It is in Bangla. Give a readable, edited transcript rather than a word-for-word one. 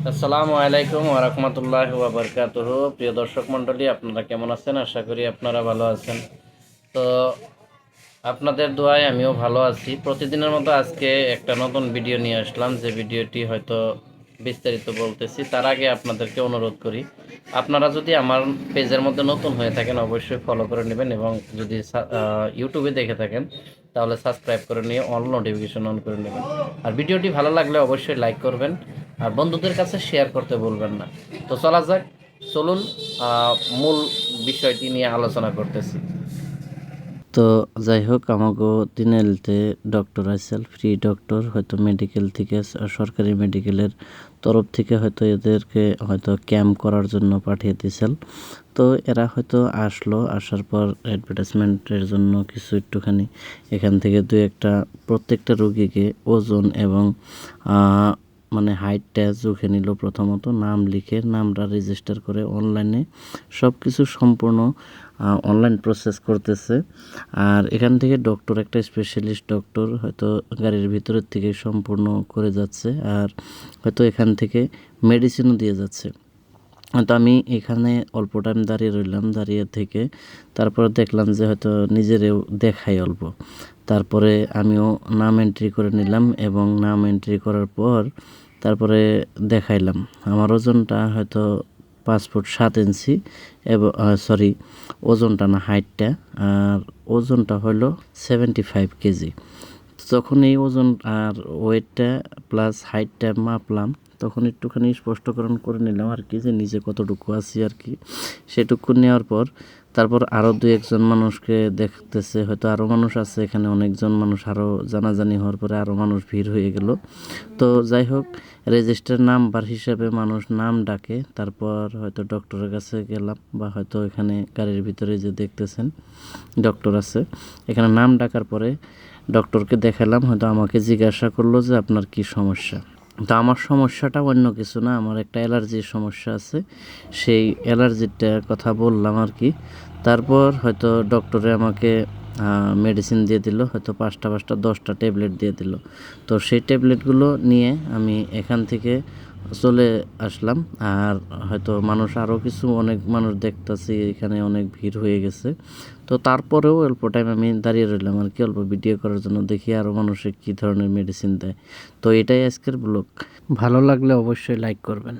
আসসালামু আলাইকুম ওয়া রাহমাতুল্লাহি ওয়া বারাকাতুহু। প্রিয় দর্শক মণ্ডলী, আপনারা কেমন আছেন? আশা করি আপনারা ভালো আছেন। তো আপনাদের দোয়ায় আমিও ভালো আছি। প্রতিদিনের মতো আজকে একটা নতুন ভিডিও নিয়ে আসলাম, যে ভিডিওটি হয়তো বিস্তারিত বলতেছি। তার আগে আপনাদেরকে অনুরোধ করি, আপনারা যদি আমার পেজের মধ্যে নতুন হয়ে থাকেন অবশ্যই ফলো করে নেবেন, এবং যদি ইউটিউবে দেখে থাকেন তাহলে সাবস্ক্রাইব করে নিয়ে অল নোটিফিকেশন অন করে নেবেন। আর ভিডিওটি ভালো লাগলে অবশ্যই লাইক করবেন, আর বন্ধুদের কাছে শেয়ার করতে ভুলবেন না। তো চলুন মূল বিষয়টি নিয়ে আলোচনা করতেছি। তো যাই হোক, আমাকে তিনালিতে ডক্টর আইসাল ফ্রি ডক্টর, হয়তো মেডিকেল থেকে সরকারি মেডিকেলের তরফ থেকে হয়তো এদেরকে হয়তো ক্যাম্প করার জন্য পাঠিয়ে দিয়েছিল। তো এরা হয়তো আসার পর অ্যাডভার্টাইজমেন্টের জন্য কিছু একটুখানি এখান থেকে দু একটা প্রত্যেকটা রোগীকে ওজন এবং মানে হাইটটা চোখে নিল। প্রথমত নাম লিখে নামটা রেজিস্টার করে অনলাইনে সব কিছু সম্পূর্ণ অনলাইন প্রসেস করতেছে। আর এখান থেকে ডক্টর, একটা স্পেশালিস্ট ডক্টর হয়তো গাড়ির ভিতরের থেকে সম্পূর্ণ করে যাচ্ছে, আর হয়তো এখান থেকে মেডিসিনও দিয়ে যাচ্ছে। তো আমি এখানে অল্প টাইম দাঁড়িয়ে রইলাম, দাঁড়িয়ে থেকে তারপর দেখলাম যে হয়তো নিজেরেও দেখাই অল্প। তারপরে আমিও নাম এন্ট্রি করে নিলাম, এবং নাম এন্ট্রি করার পর তারপরে দেখাইলাম আমার ওজনটা হয়তো 5 ফুট 7 ইঞ্চি, এবং সরি, ওজনটা না, হাইটটা। আর ওজনটা হলো 75 কেজি। যখন এই ওজন আর ওয়েটটা প্লাস হাইটটা মাপলাম, তখন একটুখানি স্পষ্টকরণ করে নিলাম আর কি, যে নিজে কতটুকু আছি আর কি। সেটুকু নেওয়ার পর তারপর আরও দু একজন মানুষকে দেখতেছে, হয়তো আরও মানুষ আছে এখানে, অনেকজন মানুষ আরও জানাজানি হওয়ার পরে আরও মানুষ ভিড় হয়ে গেল। তো যাই হোক, রেজিস্টার নাম্বার হিসাবে মানুষ নাম ডাকে, তারপর হয়তো ডক্টরের কাছে গেলাম, বা হয়তো এখানে গাড়ির ভিতরে যে দেখতেছেন ডক্টর আছে, এখানে নাম ডাকার পরে ডক্টরকে দেখালাম। হয়তো আমাকে জিজ্ঞাসা করলো যে আপনার কি সমস্যা। তো আমার সমস্যাটা অন্য কিছু না, আমার একটা অ্যালার্জির সমস্যা আছে, সেই অ্যালার্জিটার কথা বললাম আর কি। তারপর হয়তো ডক্টরে আমাকে মেডিসিন দিয়ে দিল, হয়তো 5টা 10টা ট্যাবলেট দিয়ে দিল। তো সেই ট্যাবলেটগুলো নিয়ে আমি এখান থেকে চলে আসলাম। আর হয়তো মানুষ আরও কিছু, অনেক মানুষ দেখতেছি এখানে, অনেক ভিড় হয়ে গেছে। তো তারপরেও অল্প টাইম আমি দাঁড়িয়ে রইলাম আর কি, অল্প ভিডিও করার জন্য, দেখি আরও মানুষের কী ধরনের মেডিসিন দেয়। তো এটাই আজকের ব্লগ। ভালো লাগলে অবশ্যই লাইক করবেন।